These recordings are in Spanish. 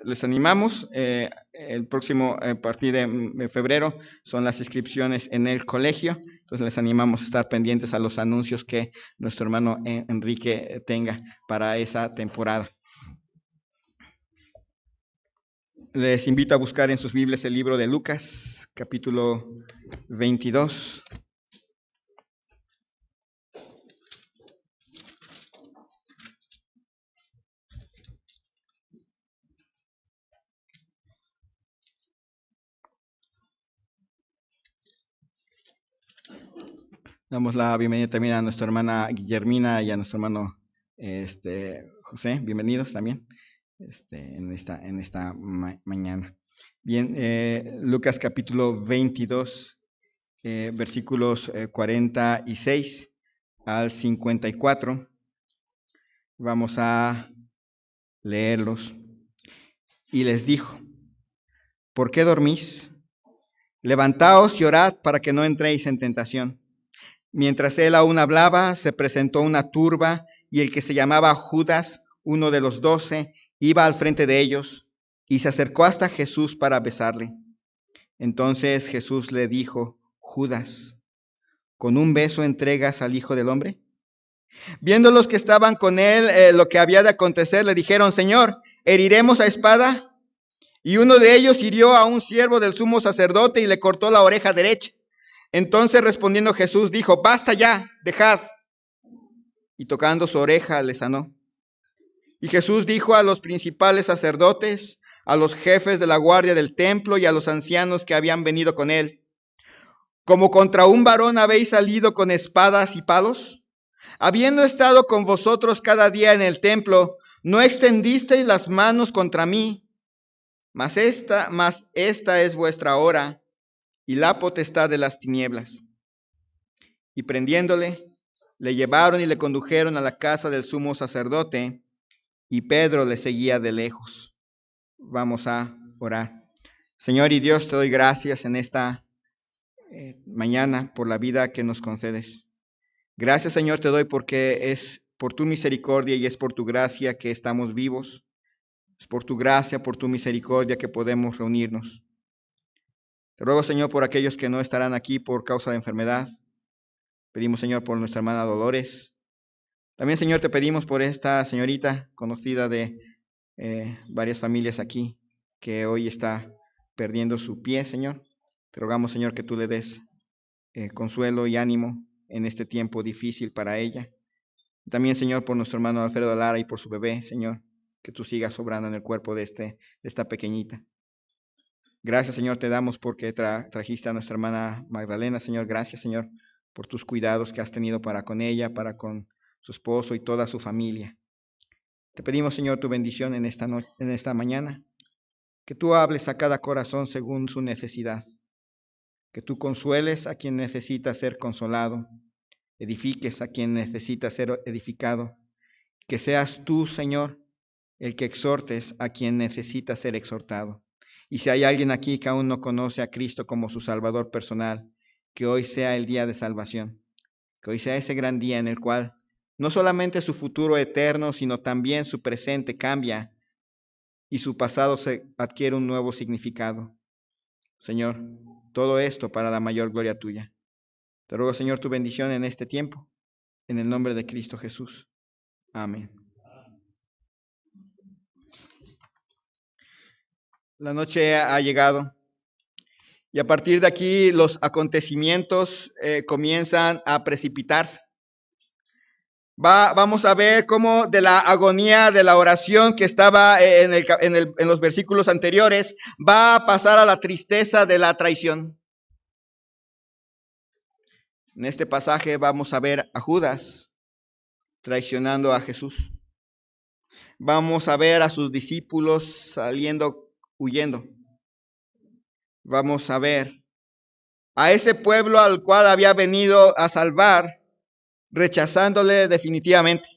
les animamos. El próximo, a partir de febrero, son las inscripciones en el colegio. Entonces les animamos a estar pendientes a los anuncios que nuestro hermano Enrique tenga para esa temporada. Les invito a buscar en sus Biblias el libro de Lucas, capítulo 22. Damos la bienvenida también a nuestra hermana Guillermina y a nuestro hermano José. Bienvenidos también en esta mañana. Bien, Lucas capítulo 22, versículos 46 al 54. Vamos a leerlos. Y les dijo: ¿por qué dormís? Levantaos y orad para que no entréis en tentación. Mientras él aún hablaba, se presentó una turba, y el que se llamaba Judas, uno de los 12, iba al frente de ellos, y se acercó hasta Jesús para besarle. Entonces Jesús le dijo: Judas, ¿con un beso entregas al Hijo del Hombre? Viendo los que estaban con él lo que había de acontecer, le dijeron: Señor, ¿heriremos a espada? Y uno de ellos hirió a un siervo del sumo sacerdote y le cortó la oreja derecha. Entonces respondiendo Jesús dijo: basta ya, dejad. Y tocando su oreja le sanó. Y Jesús dijo a los principales sacerdotes, a los jefes de la guardia del templo y a los ancianos que habían venido con él: ¿como contra un varón habéis salido con espadas y palos? Habiendo estado con vosotros cada día en el templo, ¿no extendisteis las manos contra mí? Mas esta es vuestra hora y la potestad de las tinieblas. Y prendiéndole, le llevaron y le condujeron a la casa del sumo sacerdote, y Pedro le seguía de lejos. Vamos a orar. Señor y Dios, te doy gracias en esta mañana por la vida que nos concedes. Gracias, Señor, te doy porque es por tu misericordia y es por tu gracia que estamos vivos. Es por tu gracia, por tu misericordia que podemos reunirnos. Te ruego, Señor, por aquellos que no estarán aquí por causa de enfermedad. Pedimos, Señor, por nuestra hermana Dolores. También, Señor, te pedimos por esta señorita conocida de varias familias aquí, que hoy está perdiendo su pie, Señor. Te rogamos, Señor, que tú le des consuelo y ánimo en este tiempo difícil para ella. También, Señor, por nuestro hermano Alfredo Lara y por su bebé, Señor, que tú sigas obrando en el cuerpo de esta pequeñita. Gracias, Señor, te damos porque trajiste a nuestra hermana Magdalena, Señor. Gracias, Señor, por tus cuidados que has tenido para con ella, para con su esposo y toda su familia. Te pedimos, Señor, tu bendición en esta mañana, que tú hables a cada corazón según su necesidad, que tú consueles a quien necesita ser consolado, edifiques a quien necesita ser edificado, que seas tú, Señor, el que exhortes a quien necesita ser exhortado. Y si hay alguien aquí que aún no conoce a Cristo como su Salvador personal, que hoy sea el día de salvación, que hoy sea ese gran día en el cual no solamente su futuro eterno, sino también su presente cambia y su pasado se adquiere un nuevo significado. Señor, todo esto para la mayor gloria tuya. Te ruego, Señor, tu bendición en este tiempo, en el nombre de Cristo Jesús. Amén. La noche ha llegado y a partir de aquí los acontecimientos comienzan a precipitarse. Vamos a ver cómo de la agonía de la oración que estaba en los versículos anteriores va a pasar a la tristeza de la traición. En este pasaje vamos a ver a Judas traicionando a Jesús. Vamos a ver a sus discípulos huyendo. Vamos a ver a ese pueblo al cual había venido a salvar, rechazándole definitivamente.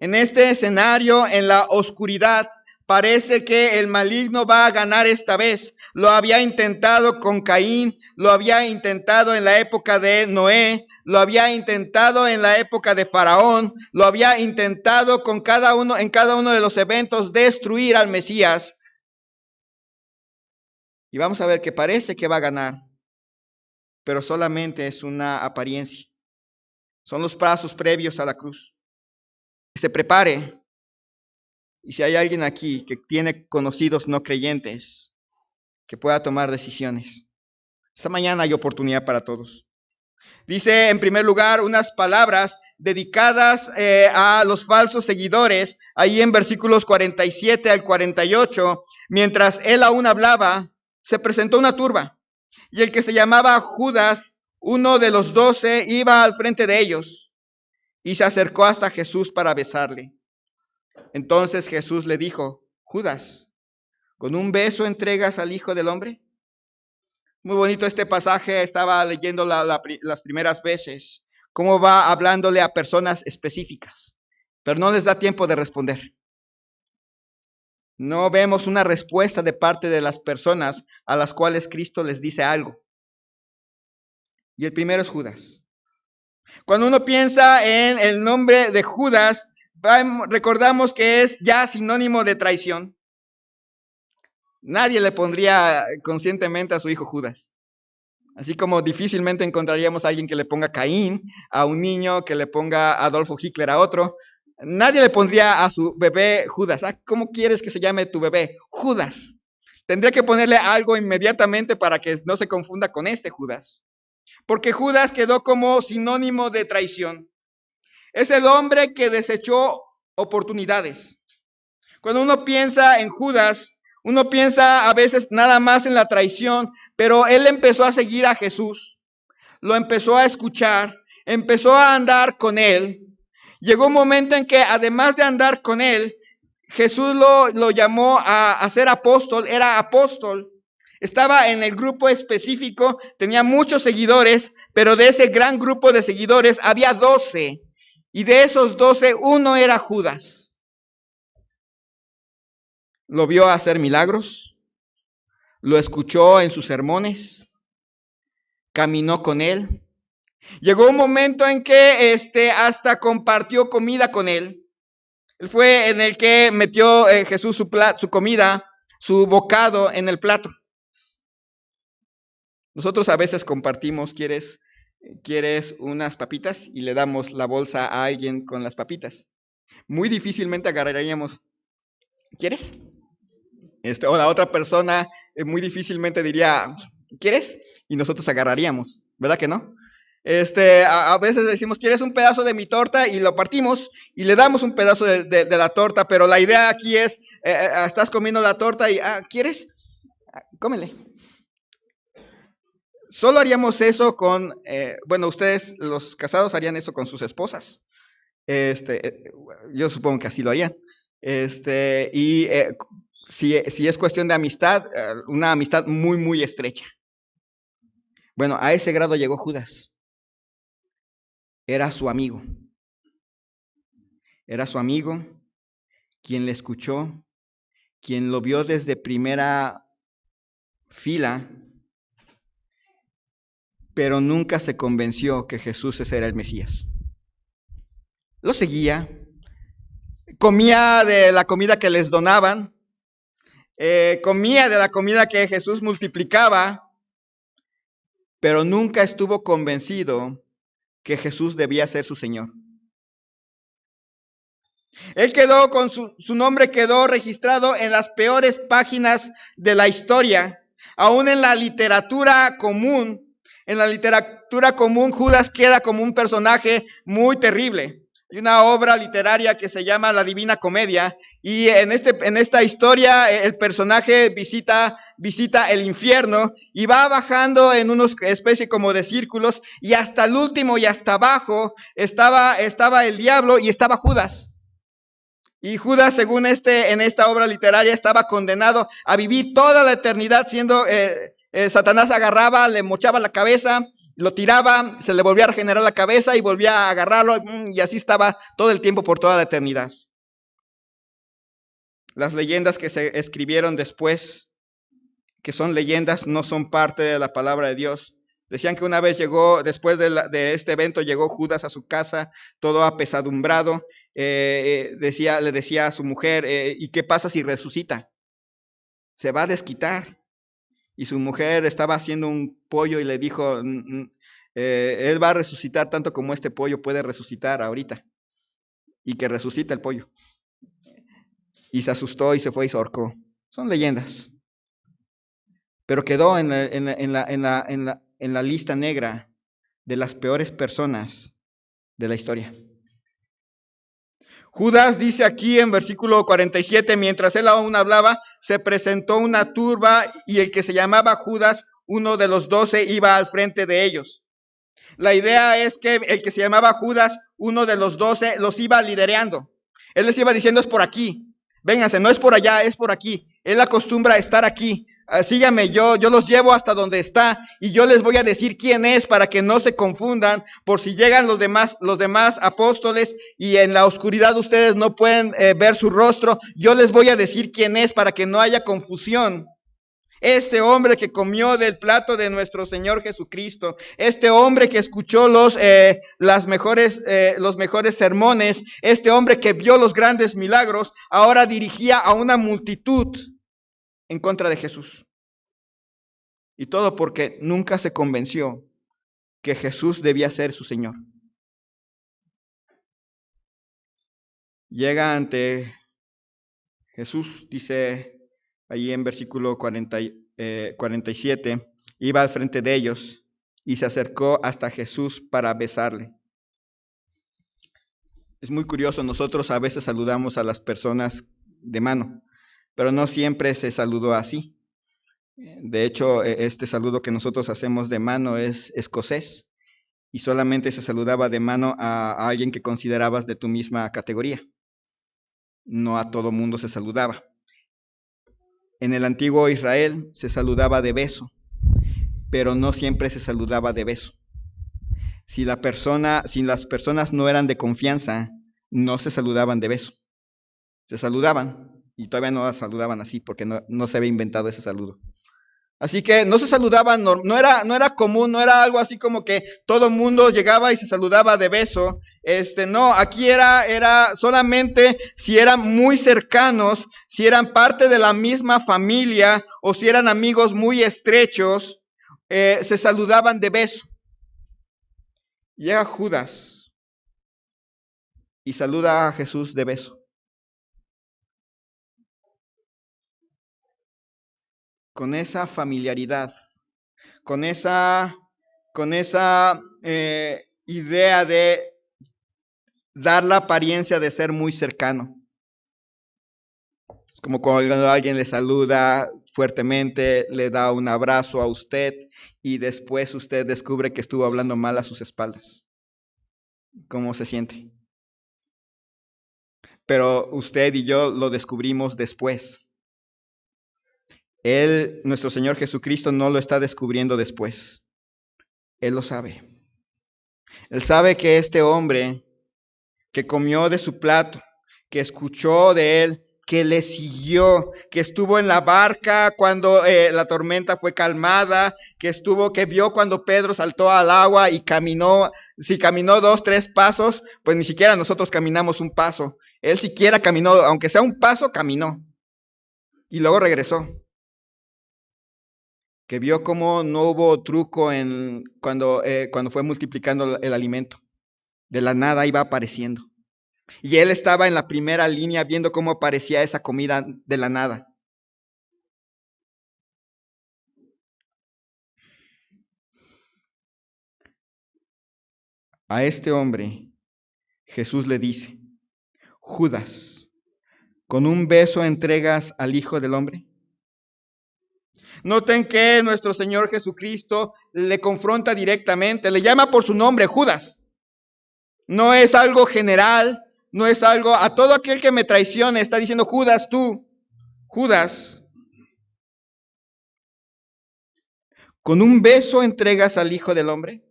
En este escenario, en la oscuridad, parece que el maligno va a ganar esta vez. Lo había intentado con Caín, lo había intentado en la época de Noé, lo había intentado en la época de Faraón, lo había intentado en cada uno de los eventos destruir al Mesías. Y vamos a ver que parece que va a ganar, pero solamente es una apariencia. Son los pasos previos a la cruz. Que se prepare. Y si hay alguien aquí que tiene conocidos no creyentes, que pueda tomar decisiones. Esta mañana hay oportunidad para todos. Dice en primer lugar unas palabras dedicadas a los falsos seguidores, ahí en versículos 47 al 48, mientras él aún hablaba, se presentó una turba, y el que se llamaba Judas, uno de los 12, iba al frente de ellos, y se acercó hasta Jesús para besarle. Entonces Jesús le dijo: Judas, ¿con un beso entregas al Hijo del Hombre? Muy bonito este pasaje, estaba leyendo las primeras veces, cómo va hablándole a personas específicas, pero no les da tiempo de responder. No vemos una respuesta de parte de las personas a las cuales Cristo les dice algo. Y el primero es Judas. Cuando uno piensa en el nombre de Judas, recordamos que es ya sinónimo de traición. Nadie le pondría conscientemente a su hijo Judas. Así como difícilmente encontraríamos a alguien que le ponga Caín, a un niño que le ponga Adolfo Hitler a otro. Nadie le pondría a su bebé Judas. ¿Cómo quieres que se llame tu bebé? Judas. Tendría que ponerle algo inmediatamente para que no se confunda con este Judas. Porque Judas quedó como sinónimo de traición. Es el hombre que desechó oportunidades. Cuando uno piensa en Judas, uno piensa a veces nada más en la traición, pero él empezó a seguir a Jesús, lo empezó a escuchar, empezó a andar con él. Llegó un momento en que además de andar con él, Jesús lo llamó a ser apóstol, era apóstol. Estaba en el grupo específico, tenía muchos seguidores, pero de ese gran grupo de seguidores había 12. Y de esos 12, uno era Judas. Lo vio hacer milagros, lo escuchó en sus sermones, caminó con él. Llegó un momento en que hasta compartió comida con él. Él fue en el que metió Jesús su comida, su bocado en el plato. Nosotros a veces compartimos, ¿quieres unas papitas? Y le damos la bolsa a alguien con las papitas. Muy difícilmente agarraríamos, ¿quieres? O la otra persona muy difícilmente diría, ¿quieres? Y nosotros agarraríamos, ¿verdad que no? A veces decimos, ¿quieres un pedazo de mi torta? Y lo partimos y le damos un pedazo de la torta, pero la idea aquí es, estás comiendo la torta y, ¿quieres? Cómele. Solo haríamos eso con, ustedes los casados harían eso con sus esposas. Yo supongo que así lo harían. Si es cuestión de amistad, una amistad muy, muy estrecha. Bueno, a ese grado llegó Judas. Era su amigo. Era su amigo, quien le escuchó, quien lo vio desde primera fila, pero nunca se convenció que Jesús ese era el Mesías. Lo seguía, comía de la comida que les donaban, comía de la comida que Jesús multiplicaba, pero nunca estuvo convencido que Jesús debía ser su Señor. Él quedó con su nombre quedó registrado en las peores páginas de la historia, aún en la literatura común. En la literatura común, Judas queda como un personaje muy terrible. Hay una obra literaria que se llama La Divina Comedia, y en esta historia el personaje visita el infierno y va bajando en unos especie como de círculos, y hasta el último y hasta abajo estaba el diablo y estaba Judas. Y Judas, según en esta obra literaria, estaba condenado a vivir toda la eternidad siendo, Satanás agarraba, le mochaba la cabeza, lo tiraba, se le volvía a regenerar la cabeza y volvía a agarrarlo, y así estaba todo el tiempo por toda la eternidad. Las leyendas que se escribieron después, que son leyendas, no son parte de la palabra de Dios, Decían que una vez llegó, después de este evento, llegó Judas a su casa, todo apesadumbrado. Le decía a su mujer, ¿y qué pasa si resucita? Se va a desquitar. Y su mujer estaba haciendo un pollo y le dijo, él va a resucitar tanto como este pollo puede resucitar ahorita. Y que resucita el pollo. Y se asustó y se fue y se ahorcó. Son leyendas. Pero quedó en la lista negra de las peores personas de la historia. Judas dice aquí en versículo 47, mientras él aún hablaba, se presentó una turba y el que se llamaba Judas, uno de los 12, iba al frente de ellos. La idea es que el que se llamaba Judas, uno de los 12, los iba liderando. Él les iba diciendo, es por aquí, vénganse, no es por allá, es por aquí. Él acostumbra a estar aquí. Síganme, yo los llevo hasta donde está y yo les voy a decir quién es para que no se confundan por si llegan los demás apóstoles y en la oscuridad ustedes no pueden ver su rostro. Yo les voy a decir quién es para que no haya confusión. Este hombre que comió del plato de nuestro Señor Jesucristo, este hombre que escuchó los mejores sermones, este hombre que vio los grandes milagros, ahora dirigía a una multitud en contra de Jesús. Y todo porque nunca se convenció que Jesús debía ser su Señor. Llega ante Jesús, dice allí en versículo 47, iba al frente de ellos y se acercó hasta Jesús para besarle. Es muy curioso, nosotros a veces saludamos a las personas de mano, pero no siempre se saludó así. De hecho, este saludo que nosotros hacemos de mano es escocés y solamente se saludaba de mano a alguien que considerabas de tu misma categoría. No a todo mundo se saludaba. En el antiguo Israel se saludaba de beso, pero no siempre se saludaba de beso. Si las personas no eran de confianza, no se saludaban de beso. Se saludaban y todavía no las saludaban así porque no se había inventado ese saludo. Así que no se saludaban, no era común, no era algo así como que todo el mundo llegaba y se saludaba de beso. No, aquí era solamente si eran muy cercanos, si eran parte de la misma familia o si eran amigos muy estrechos, se saludaban de beso. Llega Judas y saluda a Jesús de beso. Con esa familiaridad, con esa idea de dar la apariencia de ser muy cercano. Es como cuando alguien le saluda fuertemente, le da un abrazo a usted y después usted descubre que estuvo hablando mal a sus espaldas. ¿Cómo se siente? Pero usted y yo lo descubrimos después. Él, nuestro Señor Jesucristo, no lo está descubriendo después. Él lo sabe. Él sabe que este hombre que comió de su plato, que escuchó de él, que le siguió, que estuvo en la barca cuando la tormenta fue calmada, que vio cuando Pedro saltó al agua y caminó. Si caminó 2, 3 pasos, pues ni siquiera nosotros caminamos un paso. Él siquiera caminó, aunque sea un paso, caminó. Y luego regresó. Que vio cómo no hubo truco cuando fue multiplicando el alimento. De la nada iba apareciendo. Y él estaba en la primera línea viendo cómo aparecía esa comida de la nada. A este hombre, Jesús le dice, Judas, ¿con un beso entregas al Hijo del Hombre? Noten que nuestro Señor Jesucristo le confronta directamente, le llama por su nombre, Judas. No es algo general, no es algo, a todo aquel que me traicione, está diciendo, Judas, tú, Judas, ¿con un beso entregas al Hijo del Hombre?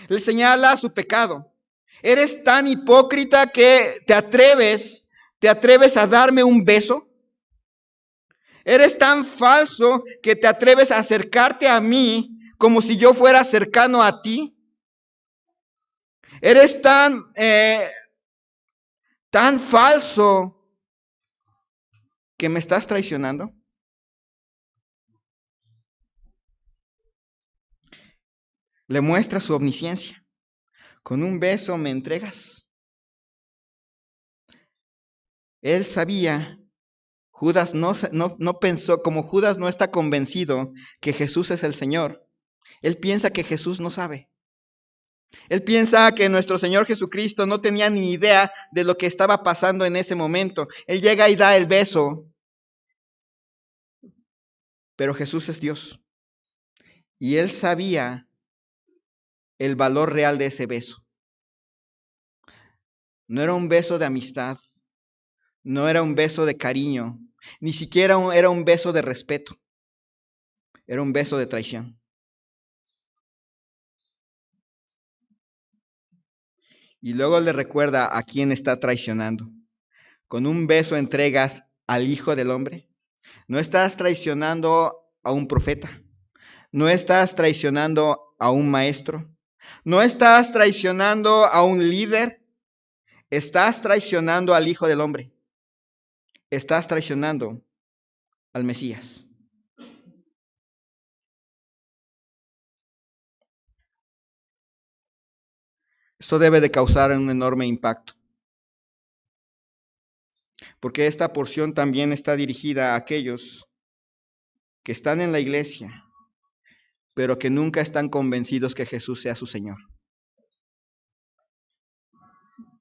Le señala su pecado. ¿Eres tan hipócrita que te atreves a darme un beso? ¿Eres tan falso que te atreves a acercarte a mí como si yo fuera cercano a ti. Eres tan falso que me estás traicionando. Le muestra su omnisciencia. Con un beso me entregas. Él sabía, Judas no pensó, como Judas no está convencido que Jesús es el Señor, él piensa que Jesús no sabe. Él piensa que nuestro Señor Jesucristo no tenía ni idea de lo que estaba pasando en ese momento. Él llega y da el beso, pero Jesús es Dios. Y él sabía el valor real de ese beso. No era un beso de amistad, no era un beso de cariño, ni siquiera era un beso de respeto. Era un beso de traición. Y luego le recuerda a quién está traicionando. Con un beso entregas al Hijo del Hombre. No estás traicionando a un profeta. No estás traicionando a un maestro. No estás traicionando a un líder. Estás traicionando al Hijo del Hombre. Estás traicionando al Mesías. Esto debe de causar un enorme impacto, porque esta porción también está dirigida a aquellos que están en la iglesia, pero que nunca están convencidos que Jesús sea su Señor.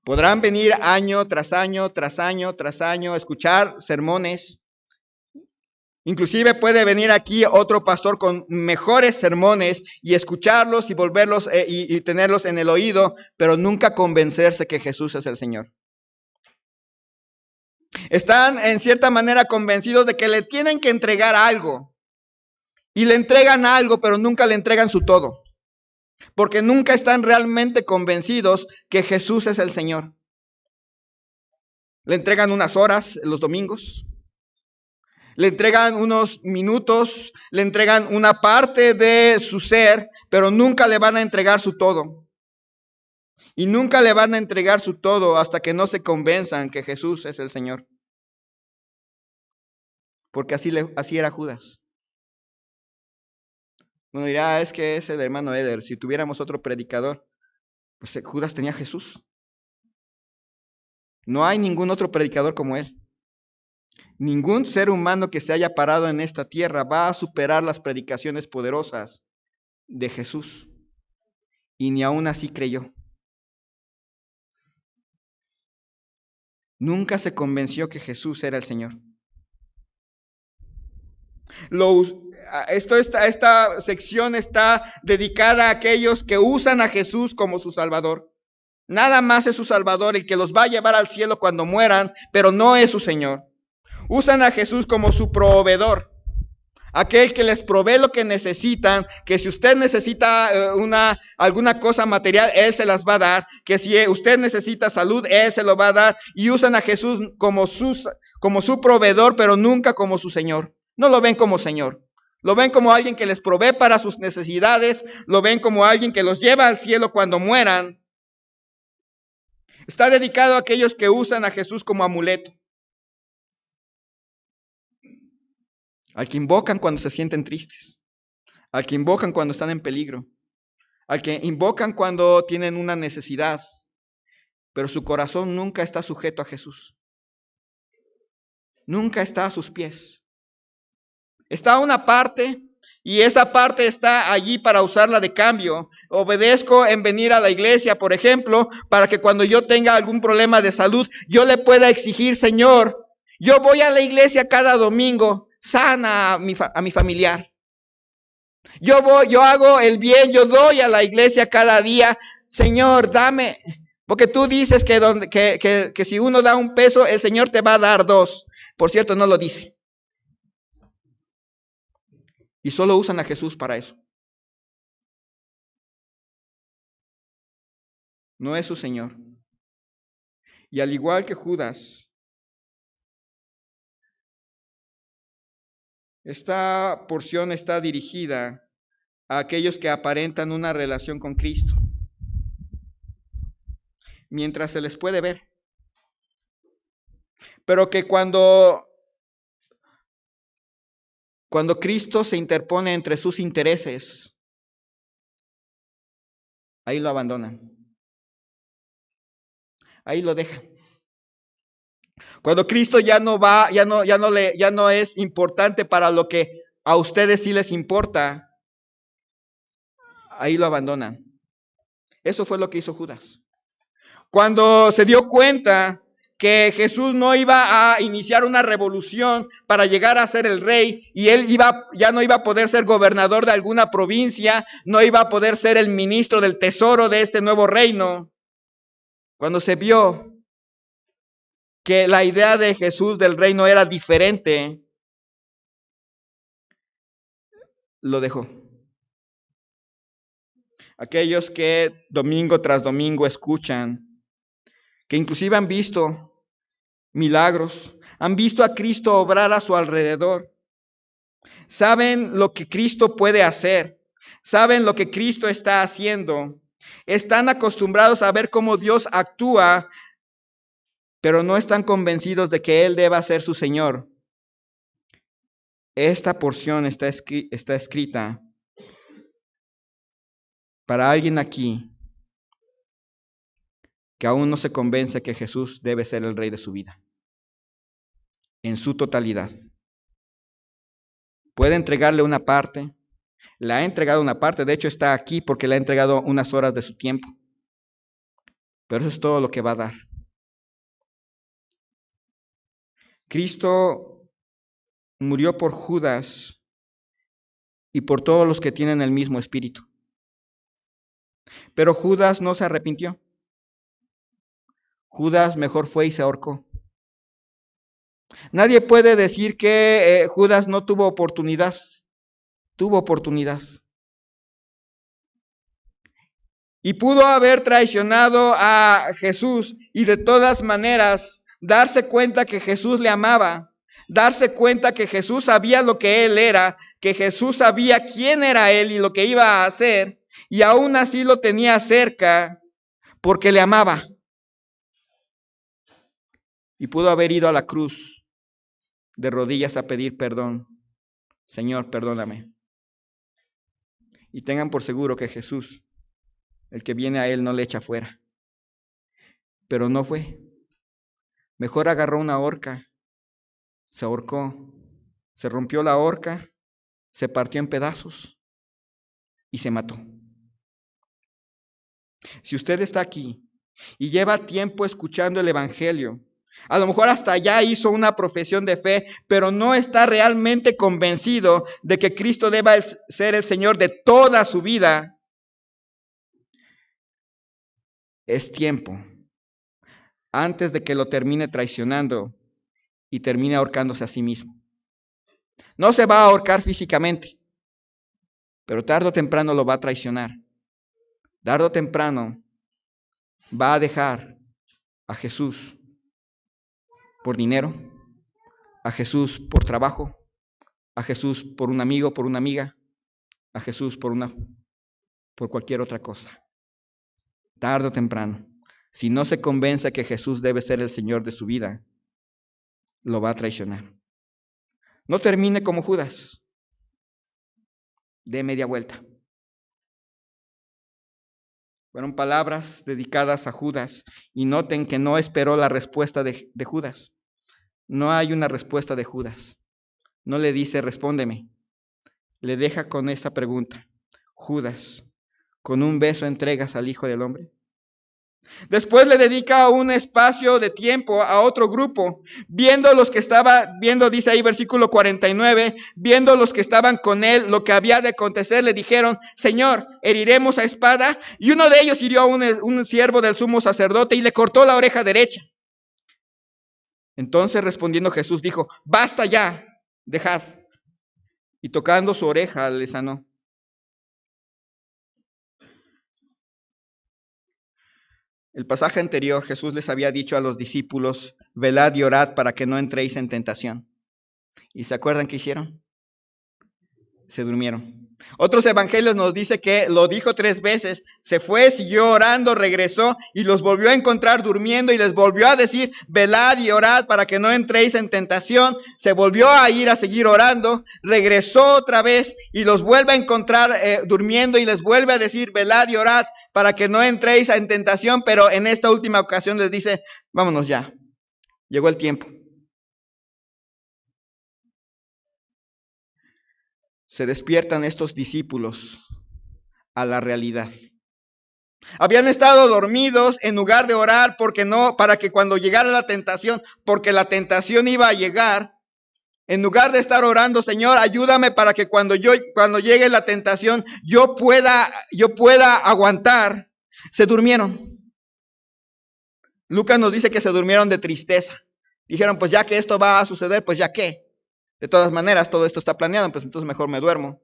Podrán venir año tras año, tras año, tras año, escuchar sermones. Inclusive puede venir aquí otro pastor con mejores sermones y escucharlos y volverlos y tenerlos en el oído, pero nunca convencerse que Jesús es el Señor. Están en cierta manera convencidos de que le tienen que entregar algo. Y le entregan algo, pero nunca le entregan su todo. Porque nunca están realmente convencidos que Jesús es el Señor. Le entregan unas horas los domingos. Le entregan unos minutos. Le entregan una parte de su ser, pero nunca le van a entregar su todo. Y nunca le van a entregar su todo hasta que no se convenzan que Jesús es el Señor. Porque así era Judas. Uno dirá, es que es el hermano Eder. Si tuviéramos otro predicador, pues Judas tenía a Jesús. No hay ningún otro predicador como él. Ningún ser humano que se haya parado en esta tierra va a superar las predicaciones poderosas de Jesús. Y ni aún así creyó. Nunca se convenció que Jesús era el Señor. Esta sección está dedicada a aquellos que usan a Jesús como su Salvador. Nada más es su Salvador, el que los va a llevar al cielo cuando mueran, pero no es su Señor. Usan a Jesús como su proveedor, aquel que les provee lo que necesitan, que si usted necesita alguna cosa material, Él se las va a dar, que si usted necesita salud, Él se lo va a dar, y usan a Jesús como su proveedor, pero nunca como su Señor. No lo ven como Señor. Lo ven como alguien que les provee para sus necesidades, lo ven como alguien que los lleva al cielo cuando mueran. Está dedicado a aquellos que usan a Jesús como amuleto. Al que invocan cuando se sienten tristes. Al que invocan cuando están en peligro. Al que invocan cuando tienen una necesidad. Pero su corazón nunca está sujeto a Jesús. Nunca está a sus pies. Está a una parte y esa parte está allí para usarla de cambio. Obedezco en venir a la iglesia, por ejemplo, para que cuando yo tenga algún problema de salud, yo le pueda exigir, Señor, yo voy a la iglesia cada domingo, sana a mi familiar. Yo hago el bien, yo doy a la iglesia cada día, Señor, dame, porque tú dices que si uno da un peso, el Señor te va a dar dos. Por cierto, no lo dice. Y solo usan a Jesús para eso. No es su Señor. Y al igual que Judas, esta porción está dirigida a aquellos que aparentan una relación con Cristo, mientras se les puede ver, pero que cuando Cristo se interpone entre sus intereses, ahí lo abandonan, ahí lo dejan. Cuando Cristo ya no es importante para lo que a ustedes sí les importa, ahí lo abandonan. Eso fue lo que hizo Judas. Cuando se dio cuenta que Jesús no iba a iniciar una revolución para llegar a ser el rey, y él ya no iba a poder ser gobernador de alguna provincia, no iba a poder ser el ministro del tesoro de este nuevo reino. Cuando se vio que la idea de Jesús del reino era diferente, lo dejó. Aquellos que domingo tras domingo escuchan, que inclusive han visto milagros, han visto a Cristo obrar a su alrededor, saben lo que Cristo puede hacer, saben lo que Cristo está haciendo, están acostumbrados a ver cómo Dios actúa, pero no están convencidos de que Él deba ser su Señor. Esta porción está escrita para alguien aquí que aún no se convence que Jesús debe ser el rey de su vida, en su totalidad. Puede entregarle una parte, le ha entregado una parte, de hecho está aquí porque le ha entregado unas horas de su tiempo, pero eso es todo lo que va a dar. Cristo murió por Judas y por todos los que tienen el mismo espíritu. Pero Judas no se arrepintió. Judas mejor fue y se ahorcó. Nadie puede decir que Judas no tuvo oportunidad. Tuvo oportunidad. Y pudo haber traicionado a Jesús y de todas maneras darse cuenta que Jesús le amaba, darse cuenta que Jesús sabía lo que él era, que Jesús sabía quién era él y lo que iba a hacer, y aún así lo tenía cerca porque le amaba. Y pudo haber ido a la cruz de rodillas a pedir perdón. Señor, perdóname. Y tengan por seguro que Jesús, el que viene a él, no le echa fuera. Pero no fue. Mejor agarró una horca, se ahorcó, se rompió la horca, se partió en pedazos y se mató. Si usted está aquí y lleva tiempo escuchando el Evangelio, a lo mejor hasta ya hizo una profesión de fe, pero no está realmente convencido de que Cristo deba ser el Señor de toda su vida, es tiempo, antes de que lo termine traicionando y termine ahorcándose a sí mismo. No se va a ahorcar físicamente, pero tarde o temprano lo va a traicionar. Tarde o temprano va a dejar a Jesús por dinero, a Jesús por trabajo, a Jesús por un amigo, por una amiga, a Jesús por cualquier otra cosa. Tarde o temprano, si no se convence que Jesús debe ser el Señor de su vida, lo va a traicionar. No termine como Judas, de media vuelta. Fueron palabras dedicadas a Judas y noten que no esperó la respuesta de Judas. No hay una respuesta de Judas. No le dice, respóndeme. Le deja con esa pregunta. Judas, ¿con un beso entregas al Hijo del Hombre? Después le dedica un espacio de tiempo a otro grupo, viendo los que dice ahí versículo 49, viendo los que estaban con él lo que había de acontecer, le dijeron, Señor, heriremos a espada. Y uno de ellos hirió a un siervo del sumo sacerdote y le cortó la oreja derecha. Entonces respondiendo Jesús dijo, basta ya, dejad. Y tocando su oreja le sanó. El pasaje anterior, Jesús les había dicho a los discípulos, velad y orad para que no entréis en tentación. ¿Y se acuerdan qué hicieron? Se durmieron. Otros evangelios nos dice que lo dijo 3 veces, se fue, siguió orando, regresó y los volvió a encontrar durmiendo y les volvió a decir, velad y orad para que no entréis en tentación. Se volvió a ir a seguir orando, regresó otra vez y los vuelve a encontrar durmiendo y les vuelve a decir, velad y orad para que no entréis en tentación, pero en esta última ocasión les dice, vámonos ya, llegó el tiempo. Se despiertan estos discípulos a la realidad. Habían estado dormidos en lugar de orar para que cuando llegara la tentación, porque la tentación iba a llegar, en lugar de estar orando, Señor, ayúdame para que cuando llegue la tentación, yo pueda aguantar, se durmieron. Lucas nos dice que se durmieron de tristeza. Dijeron, pues ya que esto va a suceder, pues ya qué. De todas maneras, todo esto está planeado, pues entonces mejor me duermo.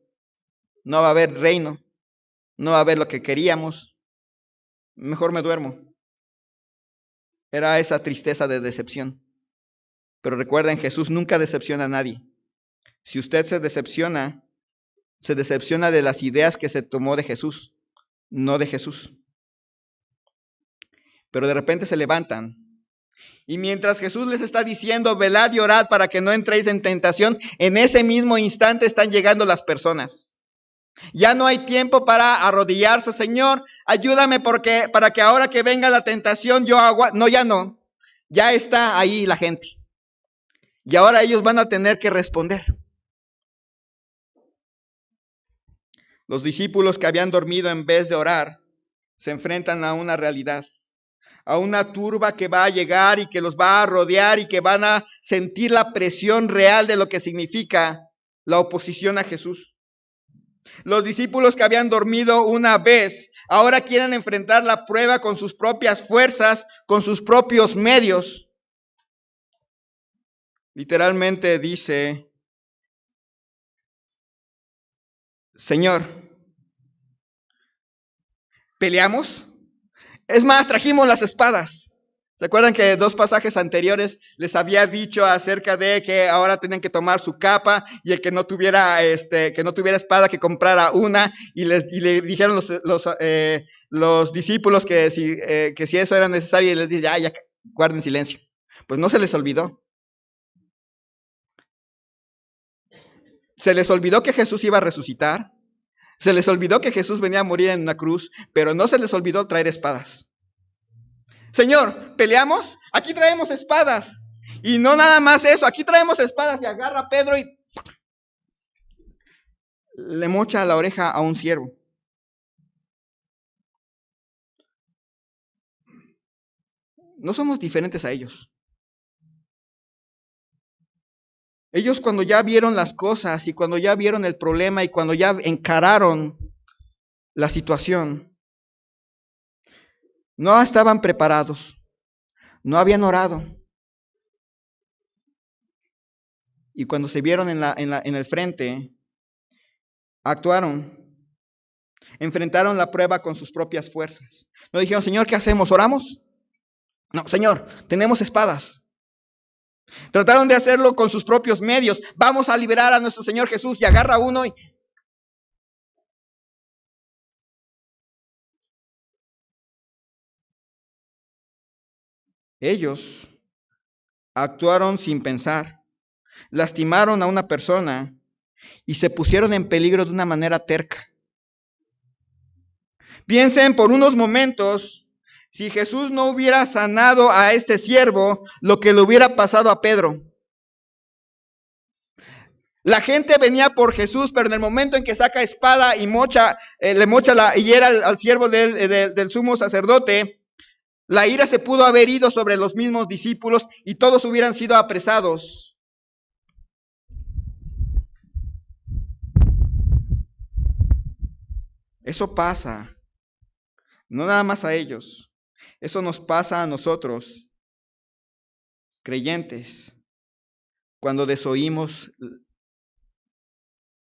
No va a haber reino, no va a haber lo que queríamos. Mejor me duermo. Era esa tristeza de decepción. Pero recuerden, Jesús nunca decepciona a nadie. Si usted se decepciona de las ideas que se tomó de Jesús, no de Jesús. Pero de repente se levantan. Y mientras Jesús les está diciendo, velad y orad para que no entréis en tentación, en ese mismo instante están llegando las personas. Ya no hay tiempo para arrodillarse, Señor, ayúdame para que ahora que venga la tentación yo no, ya no. Ya está ahí la gente. Y ahora ellos van a tener que responder. Los discípulos que habían dormido en vez de orar se enfrentan a una realidad, a una turba que va a llegar y que los va a rodear y que van a sentir la presión real de lo que significa la oposición a Jesús. Los discípulos que habían dormido una vez, ahora quieren enfrentar la prueba con sus propias fuerzas, con sus propios medios. Literalmente dice, Señor, ¿peleamos? Es más, trajimos las espadas. ¿Se acuerdan que 2 pasajes anteriores les había dicho acerca de que ahora tenían que tomar su capa y el que no tuviera espada que comprara una y le dijeron los discípulos que si eso era necesario y les dice ya guarden silencio? Pues no se les olvidó. Se les olvidó que Jesús iba a resucitar. Se les olvidó que Jesús venía a morir en una cruz, pero no se les olvidó traer espadas. Señor, ¿peleamos? Aquí traemos espadas. Y no nada más eso, aquí traemos espadas. Y agarra a Pedro y le mocha la oreja a un siervo. No somos diferentes a ellos. Ellos cuando ya vieron las cosas y cuando ya vieron el problema y cuando ya encararon la situación, no estaban preparados, no habían orado. Y cuando se vieron en el frente, actuaron, enfrentaron la prueba con sus propias fuerzas. No dijeron, Señor, ¿qué hacemos? ¿Oramos? No, Señor, tenemos espadas. Trataron de hacerlo con sus propios medios. Vamos a liberar a nuestro Señor Jesús y agarra uno y... Ellos actuaron sin pensar, lastimaron a una persona y se pusieron en peligro de una manera terca. Piensen por unos momentos, si Jesús no hubiera sanado a este siervo, lo que le hubiera pasado a Pedro. La gente venía por Jesús, pero en el momento en que saca espada y le mocha la hiera al siervo del sumo sacerdote, la ira se pudo haber ido sobre los mismos discípulos y todos hubieran sido apresados. Eso pasa, no nada más a ellos, eso nos pasa a nosotros, creyentes, cuando desoímos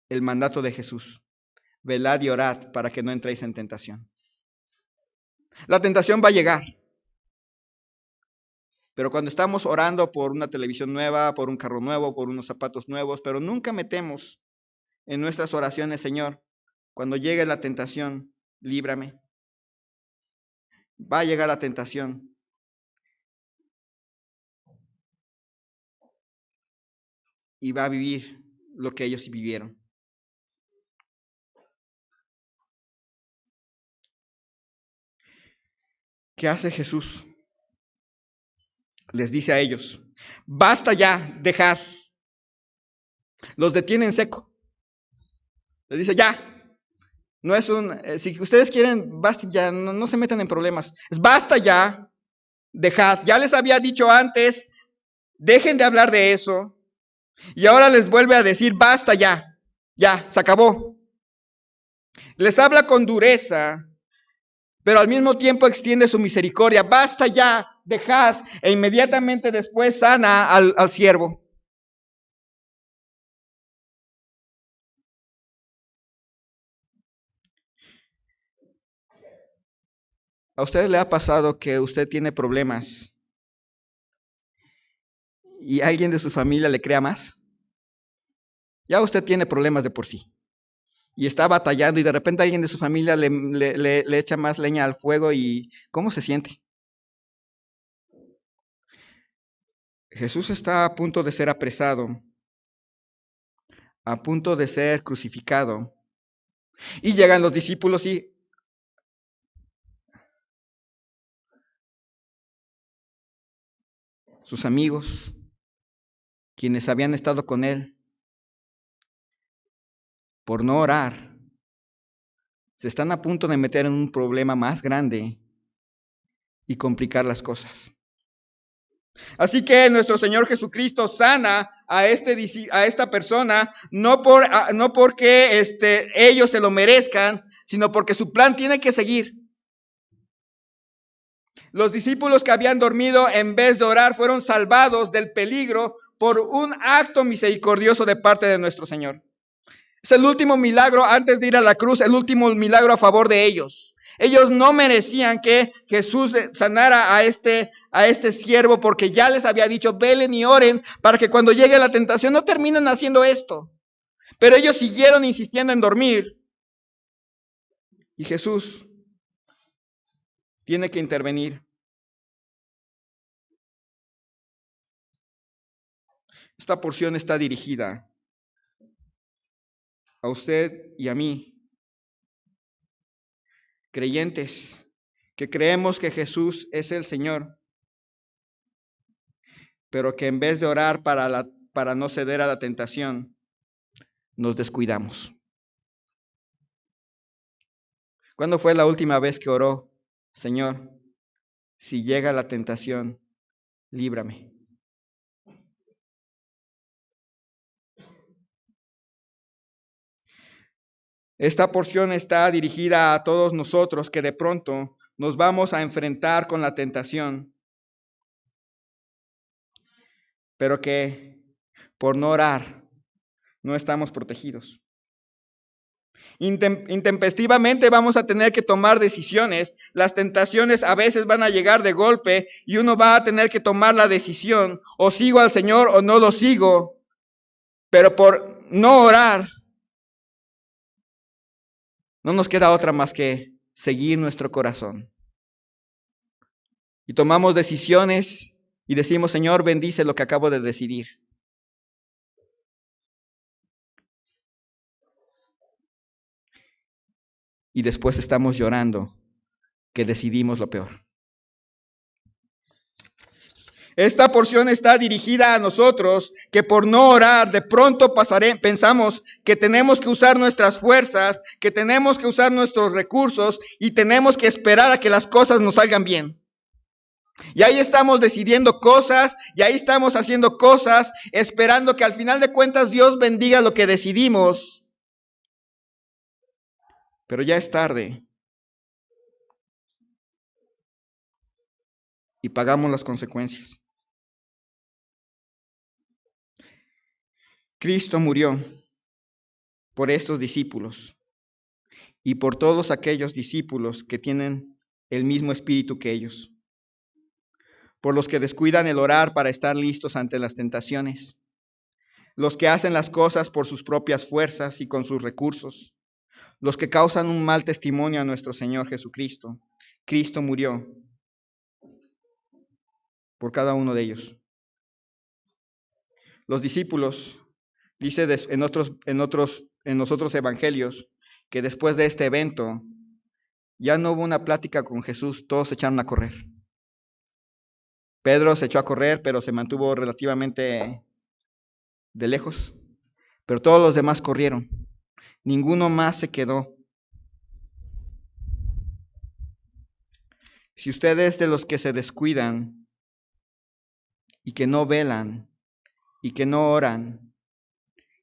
el mandato de Jesús. Velad y orad para que no entréis en tentación. La tentación va a llegar. Pero cuando estamos orando por una televisión nueva, por un carro nuevo, por unos zapatos nuevos, pero nunca metemos en nuestras oraciones, Señor, cuando llegue la tentación, líbrame. Va a llegar la tentación. Y va a vivir lo que ellos vivieron. ¿Qué hace Jesús? Les dice a ellos, basta ya, dejad. Los detiene en seco. Les dice, ya. No es si ustedes quieren, basta ya, no se metan en problemas. Es basta ya, dejad. Ya les había dicho antes, dejen de hablar de eso. Y ahora les vuelve a decir, basta ya, se acabó. Les habla con dureza, pero al mismo tiempo extiende su misericordia. Basta ya, dejad. E inmediatamente después sana al siervo. ¿A usted le ha pasado que usted tiene problemas y alguien de su familia le crea más? Ya usted tiene problemas de por sí y está batallando y de repente alguien de su familia le echa más leña al fuego y ¿cómo se siente? Jesús está a punto de ser apresado, a punto de ser crucificado, y llegan los discípulos y sus amigos, quienes habían estado con él, por no orar, se están a punto de meter en un problema más grande y complicar las cosas. Así que nuestro Señor Jesucristo sana a esta persona, no porque ellos se lo merezcan, sino porque su plan tiene que seguir. Los discípulos que habían dormido en vez de orar fueron salvados del peligro por un acto misericordioso de parte de nuestro Señor. Es el último milagro antes de ir a la cruz, el último milagro a favor de ellos. Ellos no merecían que Jesús sanara a este siervo porque ya les había dicho, velen y oren para que cuando llegue la tentación no terminen haciendo esto. Pero ellos siguieron insistiendo en dormir. Y Jesús tiene que intervenir. Esta porción está dirigida a usted y a mí, creyentes, que creemos que Jesús es el Señor, pero que en vez de orar para no ceder a la tentación, nos descuidamos. ¿Cuándo fue la última vez que oró, Señor, si llega la tentación, líbrame? Esta porción está dirigida a todos nosotros que de pronto nos vamos a enfrentar con la tentación, pero que por no orar no estamos protegidos. Intempestivamente vamos a tener que tomar decisiones. Las tentaciones a veces van a llegar de golpe y uno va a tener que tomar la decisión, o sigo al Señor o no lo sigo. Pero por no orar, no nos queda otra más que seguir nuestro corazón. Y tomamos decisiones y decimos, Señor, bendice lo que acabo de decidir. Y después estamos llorando que decidimos lo peor. Esta porción está dirigida a nosotros que por no orar de pronto pensamos que tenemos que usar nuestras fuerzas, que tenemos que usar nuestros recursos y tenemos que esperar a que las cosas nos salgan bien. Y ahí estamos decidiendo cosas, y ahí estamos haciendo cosas, esperando que al final de cuentas Dios bendiga lo que decidimos. Pero ya es tarde. Y pagamos las consecuencias. Cristo murió por estos discípulos y por todos aquellos discípulos que tienen el mismo espíritu que ellos, por los que descuidan el orar para estar listos ante las tentaciones, los que hacen las cosas por sus propias fuerzas y con sus recursos, los que causan un mal testimonio a nuestro Señor Jesucristo. Cristo murió por cada uno de ellos. Los discípulos, dice en los otros evangelios, que después de este evento ya no hubo una plática con Jesús, todos se echaron a correr. Pedro se echó a correr, pero se mantuvo relativamente de lejos. Pero todos los demás corrieron. Ninguno más se quedó. Si usted es de los que se descuidan y que no velan y que no oran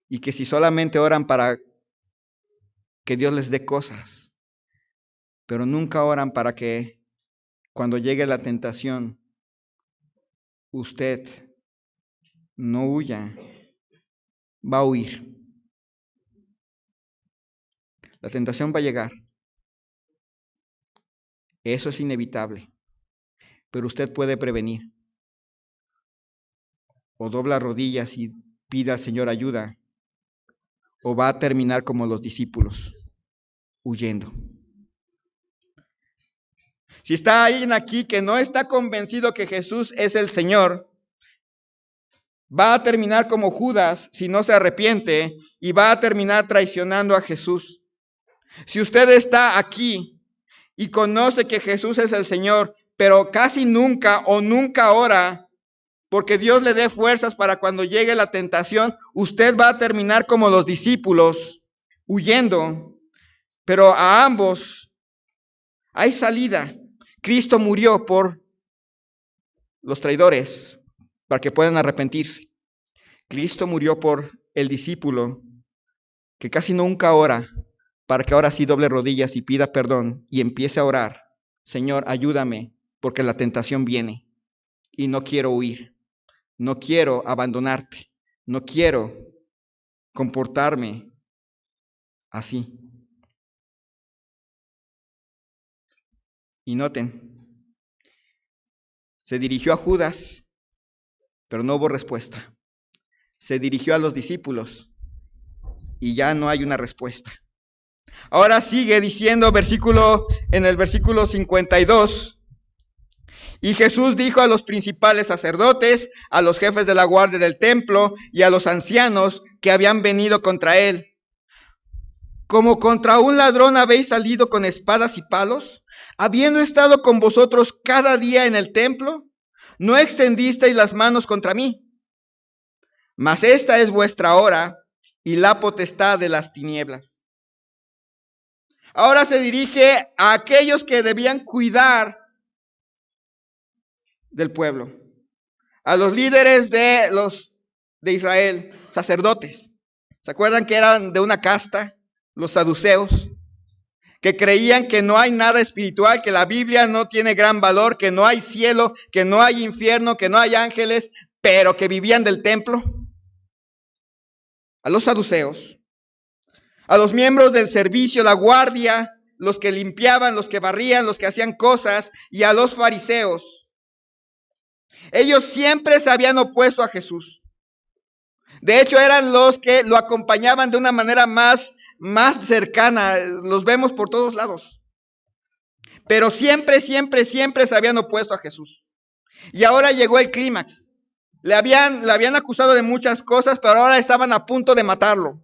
y que si solamente oran para que Dios les dé cosas, pero nunca oran para que cuando llegue la tentación usted no huya, va a huir. La tentación va a llegar. Eso es inevitable. Pero usted puede prevenir. O dobla rodillas y pida al Señor ayuda. O va a terminar como los discípulos, huyendo. Si está alguien aquí que no está convencido que Jesús es el Señor, va a terminar como Judas si no se arrepiente y va a terminar traicionando a Jesús. Si usted está aquí y conoce que Jesús es el Señor, pero casi nunca o nunca ora porque Dios le dé fuerzas para cuando llegue la tentación, usted va a terminar como los discípulos, huyendo. Pero a ambos hay salida. Cristo murió por los traidores para que puedan arrepentirse. Cristo murió por el discípulo que casi nunca ora, para que ahora sí doble rodillas y pida perdón y empiece a orar. Señor, ayúdame, porque la tentación viene y no quiero huir. No quiero abandonarte. No quiero comportarme así. Y noten, se dirigió a Judas, pero no hubo respuesta. Se dirigió a los discípulos y ya no hay una respuesta. Ahora sigue diciendo en el versículo 52. Y Jesús dijo a los principales sacerdotes, a los jefes de la guardia del templo y a los ancianos que habían venido contra él: ¿como contra un ladrón habéis salido con espadas y palos? Habiendo estado con vosotros cada día en el templo, no extendisteis las manos contra mí. Mas esta es vuestra hora y la potestad de las tinieblas. Ahora se dirige a aquellos que debían cuidar del pueblo, a los líderes de Israel, sacerdotes. ¿Se acuerdan que eran de una casta, los saduceos, que creían que no hay nada espiritual, que la Biblia no tiene gran valor, que no hay cielo, que no hay infierno, que no hay ángeles, pero que vivían del templo? A los saduceos, a los miembros del servicio, la guardia, los que limpiaban, los que barrían, los que hacían cosas, y a los fariseos. Ellos siempre se habían opuesto a Jesús. De hecho, eran los que lo acompañaban de una manera más cercana. Los vemos por todos lados. Pero siempre se habían opuesto a Jesús. Y ahora llegó el clímax. Le habían acusado de muchas cosas, pero ahora estaban a punto de matarlo.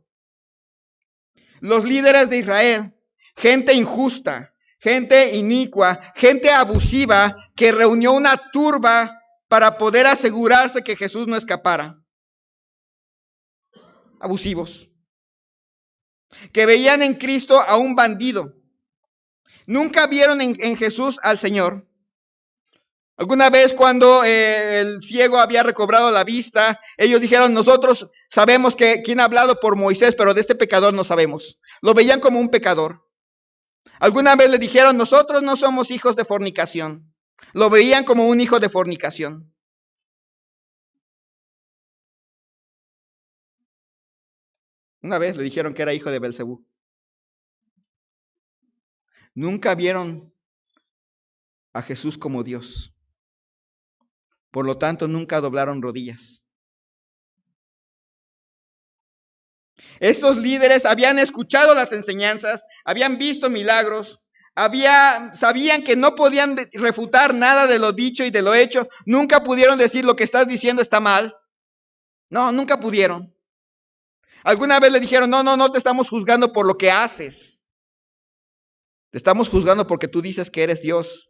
Los líderes de Israel, gente injusta, gente inicua, gente abusiva, que reunió una turba para poder asegurarse que Jesús no escapara. Abusivos, que veían en Cristo a un bandido. Nunca vieron en Jesús al Señor. Alguna vez cuando el ciego había recobrado la vista, ellos dijeron: nosotros sabemos que quién ha hablado por Moisés, pero de este pecador no sabemos. Lo veían como un pecador. Alguna vez le dijeron: nosotros no somos hijos de fornicación. Lo veían como un hijo de fornicación. Una vez le dijeron que era hijo de Belcebú. Nunca vieron a Jesús como Dios. Por lo tanto, nunca doblaron rodillas. Estos líderes habían escuchado las enseñanzas, habían visto milagros, sabían que no podían refutar nada de lo dicho y de lo hecho. Nunca pudieron decir lo que estás diciendo está mal. No, nunca pudieron. Alguna vez le dijeron, no te estamos juzgando por lo que haces. Te estamos juzgando porque tú dices que eres Dios.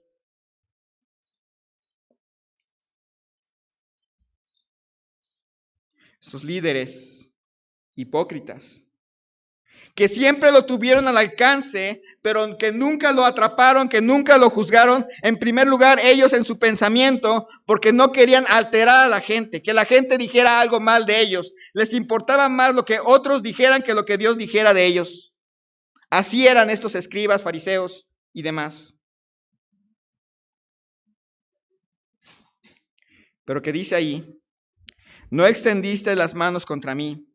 Estos líderes hipócritas, que siempre lo tuvieron al alcance, pero que nunca lo atraparon, que nunca lo juzgaron. En primer lugar, ellos en su pensamiento, porque no querían alterar a la gente, que la gente dijera algo mal de ellos. Les importaba más lo que otros dijeran que lo que Dios dijera de ellos. Así eran estos escribas, fariseos y demás. Pero que dice ahí, no extendiste las manos contra mí,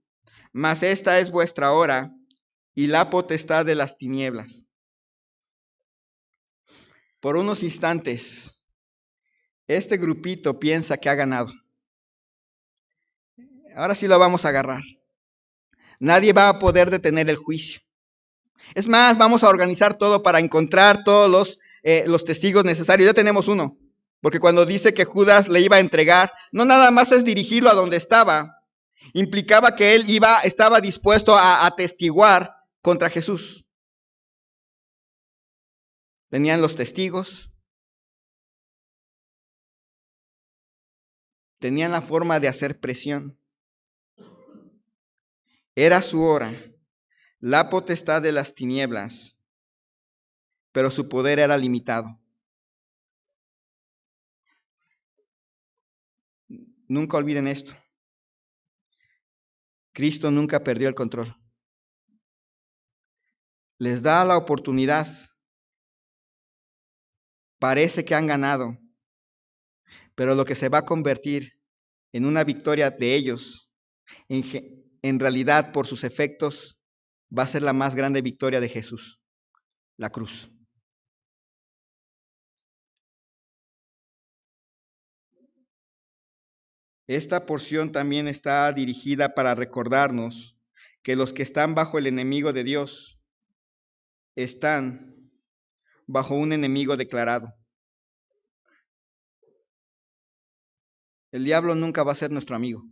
mas esta es vuestra hora y la potestad de las tinieblas. Por unos instantes, este grupito piensa que ha ganado. Ahora sí lo vamos a agarrar. Nadie va a poder detener el juicio. Es más, vamos a organizar todo para encontrar todos los testigos necesarios. Ya tenemos uno, porque cuando dice que Judas le iba a entregar, no nada más es dirigirlo a donde estaba. Implicaba que él estaba dispuesto a atestiguar contra Jesús. Tenían los testigos, tenían la forma de hacer presión. Era su hora, la potestad de las tinieblas, pero su poder era limitado. Nunca olviden esto. Cristo nunca perdió el control. Les da la oportunidad. Parece que han ganado, pero lo que se va a convertir en una victoria de ellos, en realidad por sus efectos, va a ser la más grande victoria de Jesús, la cruz. Esta porción también está dirigida para recordarnos que los que están bajo el enemigo de Dios están bajo un enemigo declarado. El diablo nunca va a ser nuestro amigo,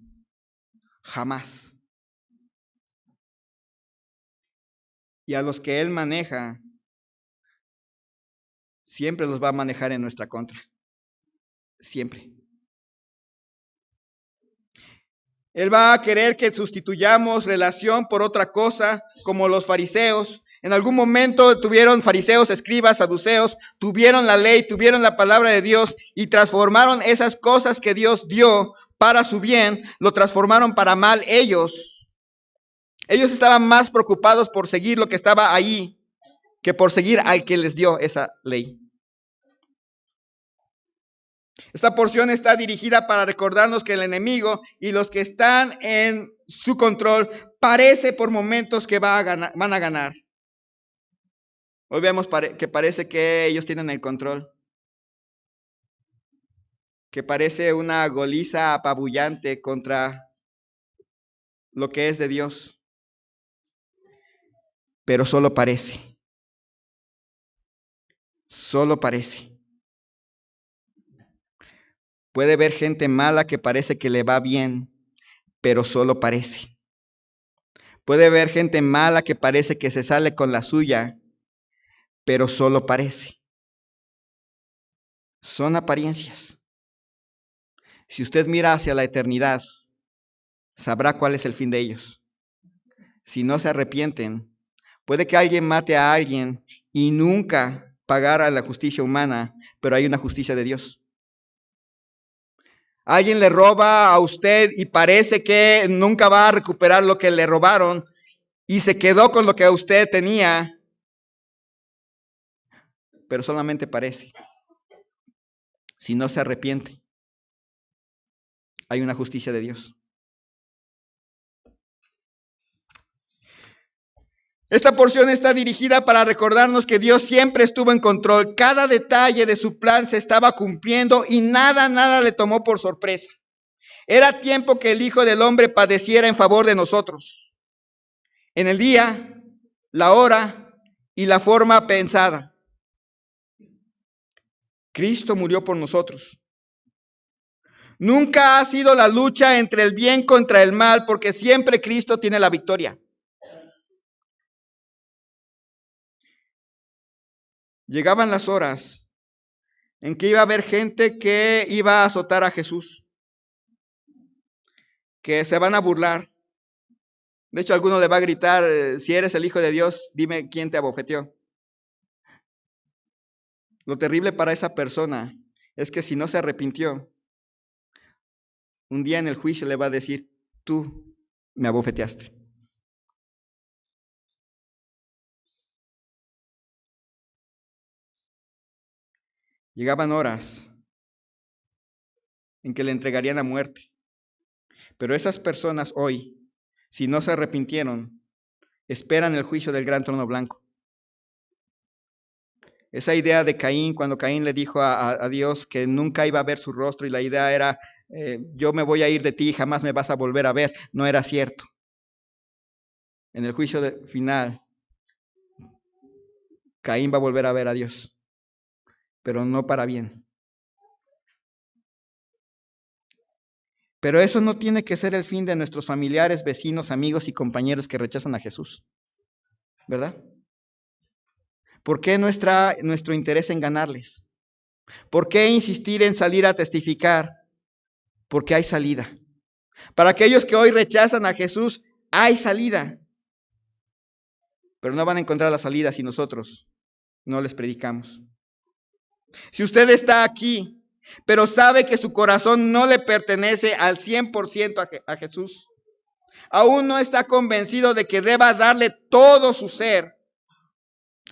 jamás. Y a los que él maneja, siempre los va a manejar en nuestra contra, siempre. Él va a querer que sustituyamos relación por otra cosa, como los fariseos. En algún momento tuvieron fariseos, escribas, saduceos, tuvieron la ley, tuvieron la palabra de Dios y transformaron esas cosas que Dios dio para su bien, lo transformaron para mal ellos. Ellos estaban más preocupados por seguir lo que estaba ahí que por seguir al que les dio esa ley. Esta porción está dirigida para recordarnos que el enemigo y los que están en su control parece por momentos que van a ganar. Hoy vemos que parece que ellos tienen el control, que parece una goliza apabullante contra lo que es de Dios, pero solo parece. Solo parece. Puede ver gente mala que parece que le va bien, pero solo parece. Puede ver gente mala que parece que se sale con la suya, pero solo parece. Son apariencias. Si usted mira hacia la eternidad, sabrá cuál es el fin de ellos. Si no se arrepienten, puede que alguien mate a alguien y nunca pagara la justicia humana, pero hay una justicia de Dios. Alguien le roba a usted y parece que nunca va a recuperar lo que le robaron y se quedó con lo que usted tenía, pero solamente parece. Si no se arrepiente, hay una justicia de Dios. Esta porción está dirigida para recordarnos que Dios siempre estuvo en control. Cada detalle de su plan se estaba cumpliendo y nada le tomó por sorpresa. Era tiempo que el Hijo del Hombre padeciera en favor de nosotros. en el día, la hora y la forma pensada. Cristo murió por nosotros. Nunca ha sido la lucha entre el bien contra el mal, porque siempre Cristo tiene la victoria. Llegaban las horas en que iba a haber gente que iba a azotar a Jesús, que se van a burlar. De hecho, alguno le va a gritar, si eres el Hijo de Dios, dime quién te abofeteó. Lo terrible para esa persona es que si no se arrepintió, un día en el juicio le va a decir, tú me abofeteaste. Llegaban horas en que le entregarían a muerte. Pero esas personas hoy, si no se arrepintieron, esperan el juicio del gran trono blanco. Esa idea de Caín, cuando Caín le dijo a Dios que nunca iba a ver su rostro y la idea era, yo me voy a ir de ti y jamás me vas a volver a ver, no era cierto. En el juicio final, Caín va a volver a ver a Dios, pero no para bien. Pero eso no tiene que ser el fin de nuestros familiares, vecinos, amigos y compañeros que rechazan a Jesús, ¿verdad? ¿Por qué nuestro interés en ganarles? ¿Por qué insistir en salir a testificar? Porque hay salida. Para aquellos que hoy rechazan a Jesús, hay salida. Pero no van a encontrar la salida si nosotros no les predicamos. Si usted está aquí, pero sabe que su corazón no le pertenece al 100% a Jesús, aún no está convencido de que deba darle todo su ser,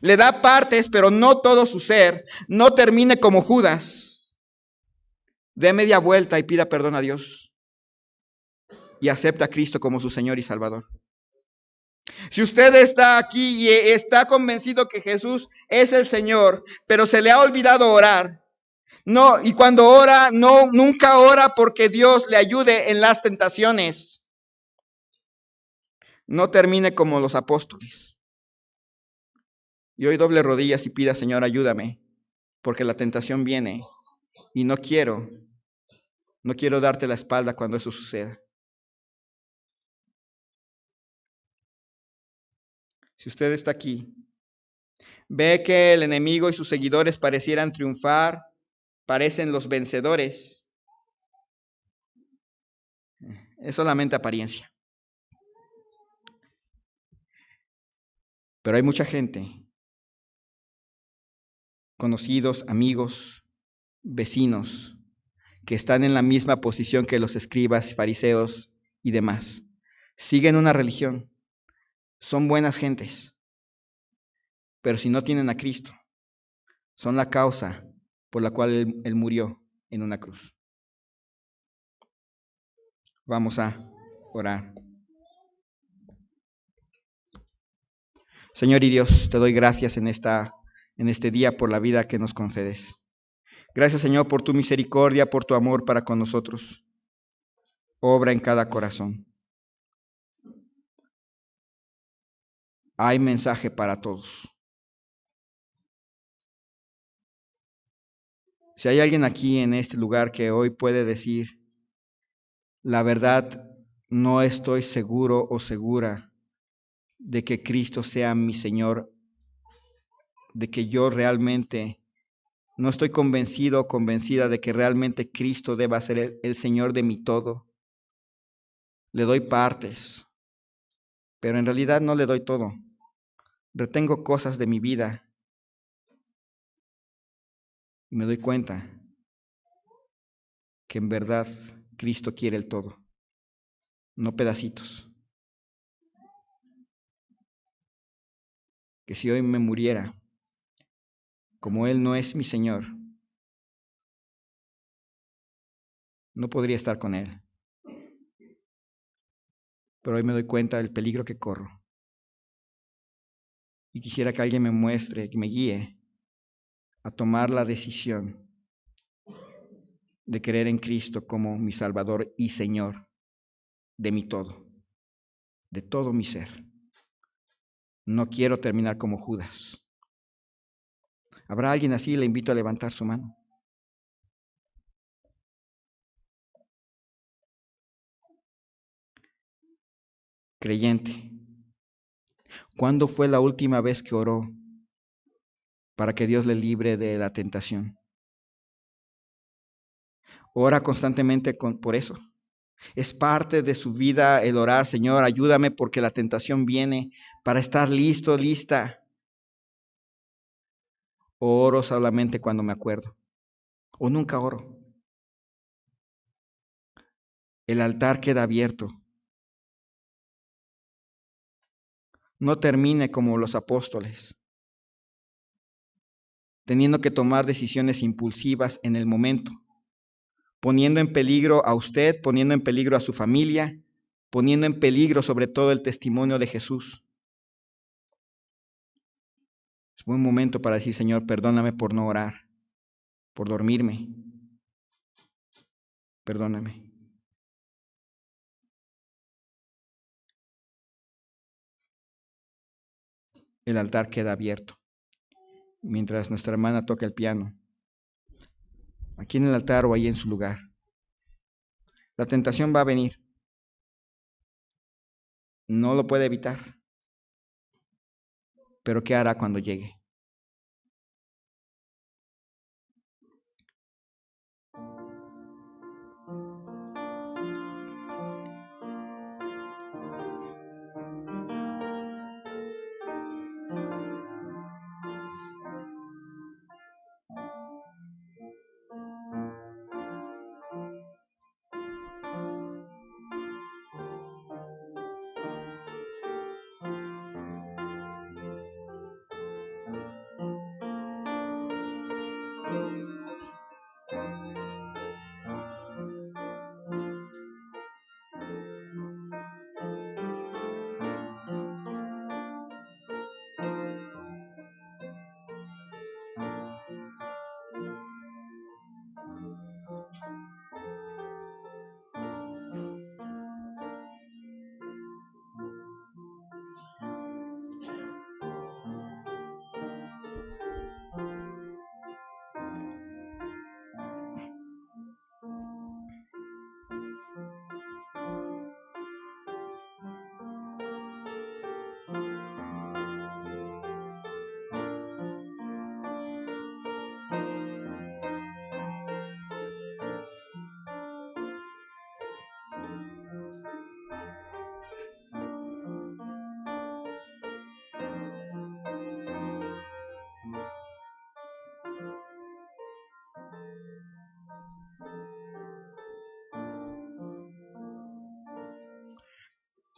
le da partes, pero no todo su ser, no termine como Judas. Dé media vuelta y pida perdón a Dios. Y acepta a Cristo como su Señor y Salvador. Si usted está aquí y está convencido que Jesús es el Señor, pero se le ha olvidado orar, no, y cuando ora, nunca ora porque Dios le ayude en las tentaciones. No termine como los apóstoles. Y hoy doble rodillas y pida, Señor, ayúdame, porque la tentación viene y no quiero darte la espalda cuando eso suceda. Si usted está aquí, ve que el enemigo y sus seguidores parecieran triunfar, parecen los vencedores. Es solamente apariencia. Pero hay mucha gente, conocidos, amigos, vecinos, que están en la misma posición que los escribas, fariseos y demás. Siguen una religión, son buenas gentes, pero si no tienen a Cristo, son la causa por la cual Él murió en una cruz. Vamos a orar. Señor y Dios, te doy gracias en este día por la vida que nos concedes. Gracias, Señor, por tu misericordia, por tu amor para con nosotros. Obra en cada corazón. Hay mensaje para todos. Si hay alguien aquí en este lugar que hoy puede decir, la verdad, no estoy seguro o segura de que Cristo sea mi Señor, de que yo realmente no estoy convencido o convencida de que realmente Cristo deba ser el Señor de mi todo. Le doy partes, pero en realidad no le doy todo. Retengo cosas de mi vida y me doy cuenta que en verdad Cristo quiere el todo, no pedacitos. Que si hoy me muriera, como Él no es mi Señor, no podría estar con Él. Pero hoy me doy cuenta del peligro que corro. Y quisiera que alguien me muestre, que me guíe a tomar la decisión de creer en Cristo como mi Salvador y Señor de mi todo, de todo mi ser. No quiero terminar como Judas. ¿Habrá alguien así? Le invito a levantar su mano. Creyente, ¿cuándo fue la última vez que oró para que Dios le libre de la tentación? Ora constantemente por eso. Es parte de su vida el orar, Señor, ayúdame porque la tentación viene, para estar listo, lista. O oro solamente cuando me acuerdo, o nunca oro. El altar queda abierto. No termine como los apóstoles, teniendo que tomar decisiones impulsivas en el momento, poniendo en peligro a usted, poniendo en peligro a su familia, poniendo en peligro sobre todo el testimonio de Jesús. Es buen momento para decir, Señor, perdóname por no orar, por dormirme. Perdóname. El altar queda abierto mientras nuestra hermana toca el piano, aquí en el altar o ahí en su lugar. La tentación va a venir. No lo puede evitar. Pero ¿qué hará cuando llegue?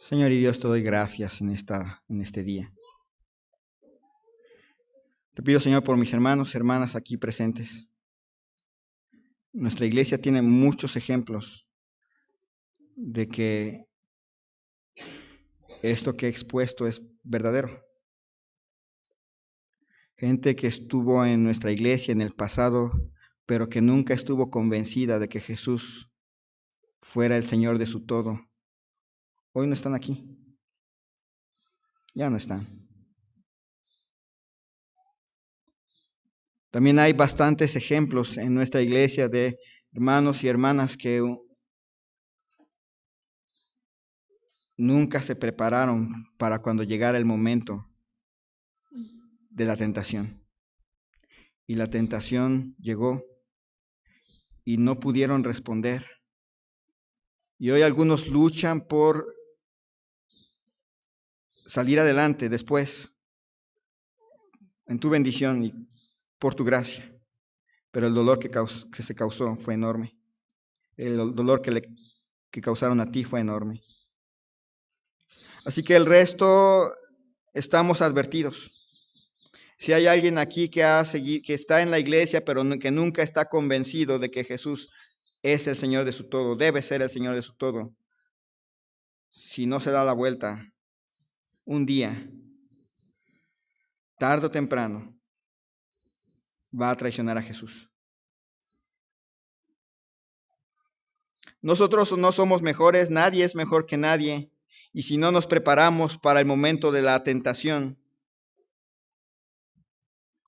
Señor y Dios, te doy gracias en este día. Te pido, Señor, por mis hermanos y hermanas aquí presentes. Nuestra iglesia tiene muchos ejemplos de que esto que he expuesto es verdadero. Gente que estuvo en nuestra iglesia en el pasado, pero que nunca estuvo convencida de que Jesús fuera el Señor de su todo. Hoy no están aquí. Ya no están. También hay bastantes ejemplos en nuestra iglesia de hermanos y hermanas que nunca se prepararon para cuando llegara el momento de la tentación. Y la tentación llegó y no pudieron responder. Y hoy algunos luchan por salir adelante después en tu bendición y por tu gracia. Pero el dolor que se causó fue enorme. El dolor que causaron a ti fue enorme. Así que el resto estamos advertidos. Si hay alguien aquí que está en la iglesia, pero que nunca está convencido de que Jesús es el Señor de su todo, debe ser el Señor de su todo, si no se da la vuelta, un día, tarde o temprano, va a traicionar a Jesús. Nosotros no somos mejores, nadie es mejor que nadie, y si no nos preparamos para el momento de la tentación,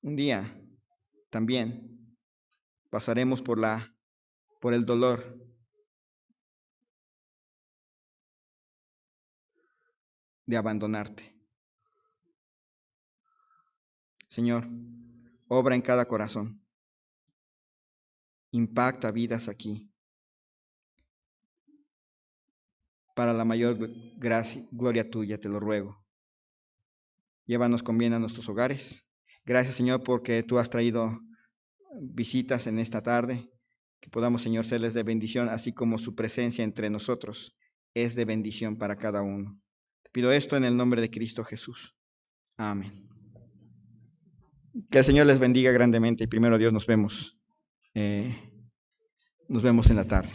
un día también pasaremos por el dolor de abandonarte. Señor, obra en cada corazón, impacta vidas aquí, para la mayor gracia, gloria tuya, te lo ruego. Llévanos con bien a nuestros hogares. Gracias, Señor, porque tú has traído visitas en esta tarde, que podamos, Señor, serles de bendición, así como su presencia entre nosotros es de bendición para cada uno. Te pido esto en el nombre de Cristo Jesús. Amén. Que el Señor les bendiga grandemente y primero Dios nos vemos en la tarde.